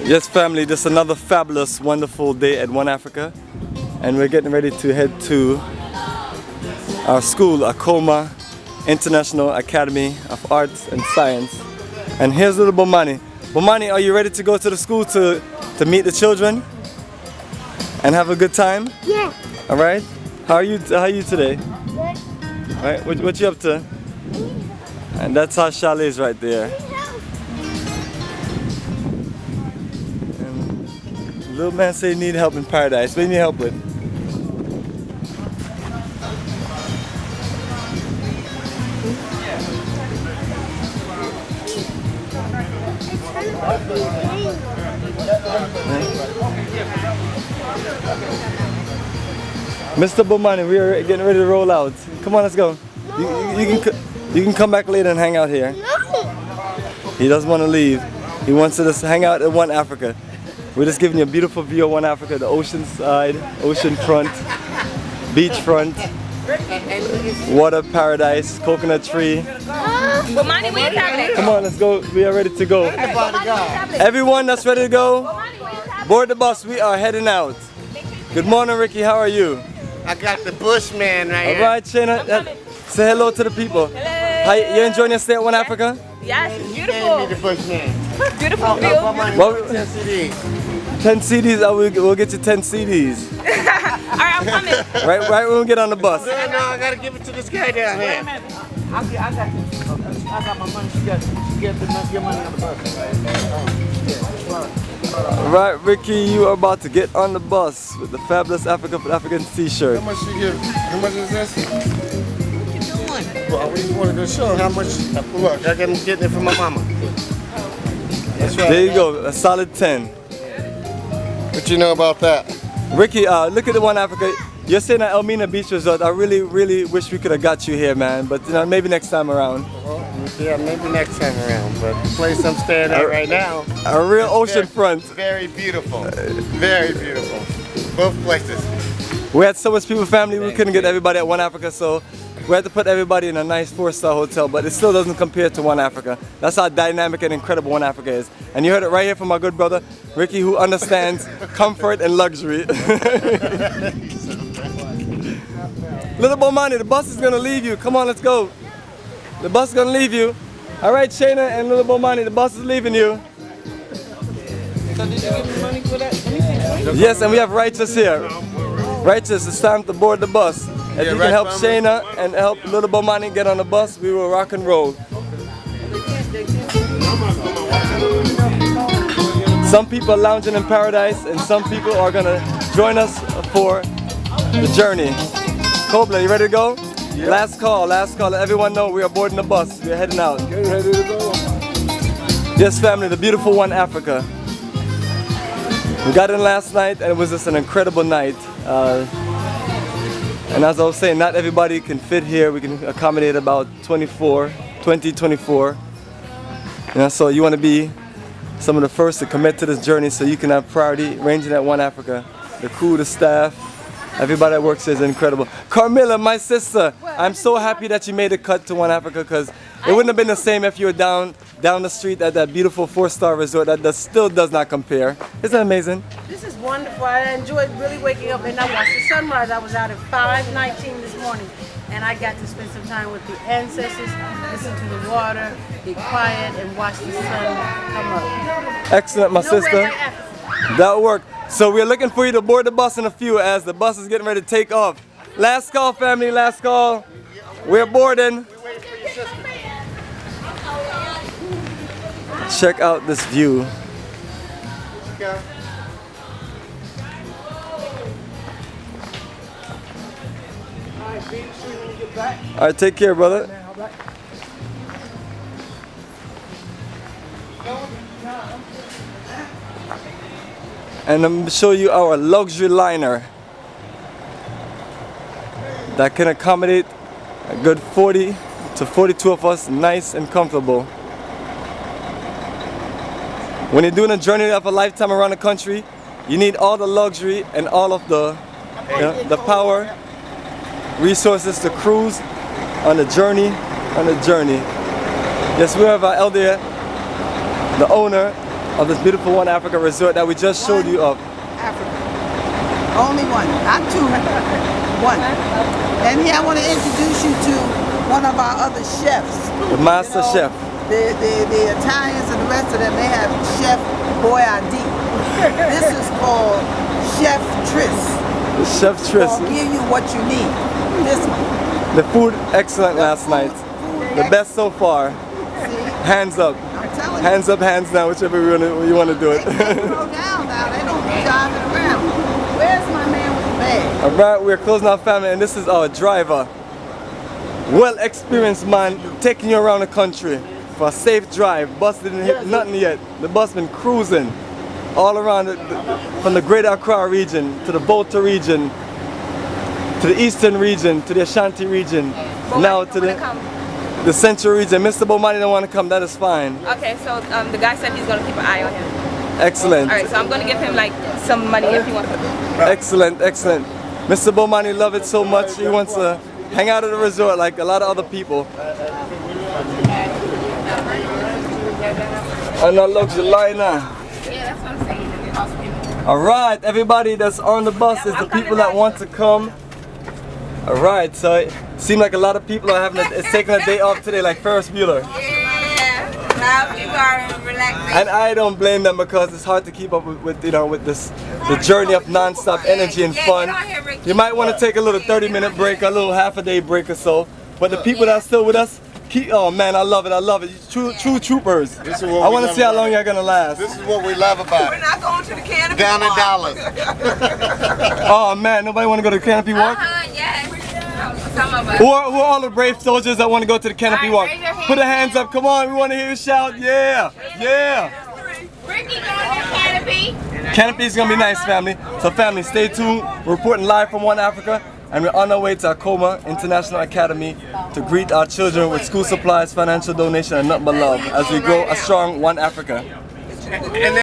Yes, family, this is another fabulous, wonderful day at One Africa, and we're getting ready to head to our school, Akoma International Academy of Arts and Science. And here's little Bomani. Bomani, are you ready to go to the school to meet the children and have a good time? Yeah. All right. How are you today? Good. All right. What you up to? And that's our chalets right there. Little man say he need help in paradise. What do you need help with? Mr. Bomani, we are getting ready to roll out. Come on, let's go. You can come back later and hang out here. No. He doesn't want to leave. He wants to just hang out at One Africa. We're just giving you a beautiful view of One Africa, the ocean side, ocean front, beach front, water paradise, coconut tree. Bomani, where your tablet? Come on, let's go. We are ready to go. Everyone that's ready to go, board the bus. We are heading out. Good morning, Ricky. How are you? I got the Bushman right here. All right, Shayna. Say hello to the people. Hello. How you enjoying your stay at One Africa? Yes, it's Gave me beautiful. the Bushman. Beautiful view. Well, 10 CDs. 10 CDs. We'll get you 10 CDs. Alright, I'm coming. Right when we get on the bus. No, I gotta give it to this guy down here. I got my money. She got your money on the bus. Right, Ricky, you are about to get on the bus with the fabulous Africa for Africans t-shirt. How much you give? How much is this? What you doing? Well, we just wanted to show how much. Look, I got getting it from my mama. That's right. There you go, a solid 10. What you know about that? Ricky, look at the One Africa. You're staying at Elmina Beach Resort. I really, really wish we could have got you here, man. But maybe next time around. Well, yeah, maybe next time around. But the place I'm staying at right now, A real ocean front. very beautiful. Very beautiful. Both places. We had so much people, family, we couldn't get everybody at One Africa, so we had to put everybody in a nice 4-star hotel, but it still doesn't compare to One Africa. That's how dynamic and incredible One Africa is. And you heard it right here from my good brother, Ricky, who understands comfort and luxury. Little Bomani, the bus is gonna leave you. Come on, let's go. The bus is gonna leave you. All right, Shayna and Little Bomani, the bus is leaving you. So did you give me money for that? Yes, and we have Righteous here. Righteous, it's time to board the bus. If you can help Shayna and help Little Bomani get on the bus, we will rock and roll. Some people are lounging in paradise, and some people are gonna join us for the journey. Kobla, you ready to go? Yep. Last call. Let everyone know we are boarding the bus. We're heading out. You ready to go? Yes, family, the beautiful One Africa. We got in last night, and it was just an incredible night. And as I was saying, not everybody can fit here. We can accommodate about 24. So you want to be some of the first to commit to this journey so you can have priority ranging at One Africa. The crew, the staff, everybody that works here is incredible. Carmilla, my sister, I'm so happy that you made a cut to One Africa because it wouldn't have been the same if you were down the street at that beautiful 4-star resort that still does not compare. Isn't that amazing? This is wonderful. I enjoyed really waking up and I watched the sunrise. I was out at 5:19 this morning and I got to spend some time with the ancestors, listen to the water, be quiet and watch the sun come up. Excellent, my Nowhere sister. like Africa. That'll work. So we're looking for you to board the bus in a few as the bus is getting ready to take off. Last call, family, last call. We're boarding. Check out this view. All right, take care, brother. And I'm going to show you our luxury liner that can accommodate a good 40 to 42 of us, nice and comfortable. When you're doing a journey of a lifetime around the country, you need all the luxury and all of the power, resources to cruise on the journey. Yes, we have our elder, the owner, of this beautiful One Africa resort that we just showed you of. Africa. Only one, not two. One. And here I want to introduce you to one of our other chefs. The master chef. The Italians and the rest of them, they have Chef Boyardee. This is called Chef Tris. The Chef Tris. Will give you what you need. This one. The food excellent last night. The best so far. See? Hands up. I'm telling you. Hands up, hands down, whichever you want to do it. They throw down now. They don't be driving around. Where's my man with the bag? Alright, we're closing our family and this is our driver. Well experienced man, taking you around the country for a safe drive. Bus didn't hit nothing yet. The bus been cruising all around from the Greater Accra region to the Volta region to the Eastern region to the Ashanti region, now to the Central region. Mr. Bomani don't want to come, that is fine. Okay, so the guy said he's gonna keep an eye on him. Excellent. All right, so I'm gonna give him like some money if he wants. Excellent, excellent. Mr. Bomani love it so much, he wants to hang out at the resort like a lot of other people. And a luxury liner. Yeah, that's what I'm saying. Alright, everybody that's on the bus is the people that want to come. Alright, so it seems like a lot of people are it's taking a day off today, like Ferris Bueller. Yeah, now people are relaxing. And I don't blame them because it's hard to keep up with the journey of non-stop energy and fun. You might want to take a little 30-minute break, a little half-a-day break or so. But the people that are still with us, oh man, I love it, I love it. True troopers. This is what I we want to love see how about long you're gonna last. This is what we love about it. not going to the canopy. Down in Dallas. Oh man, nobody want to go to the Canopy Walk? Yes. Some of us. Who are all the brave soldiers that want to go to the Canopy All Walk? right, raise your hand. Put the hands up, come on, we want to hear you shout, yeah, yeah. Ricky going to the canopy. Canopy is gonna be nice, family. So family, stay tuned. We're reporting live from One Africa, and we're on our way to Akoma International Academy to greet our children with school supplies, financial donation, and nothing but love as we grow a strong One Africa.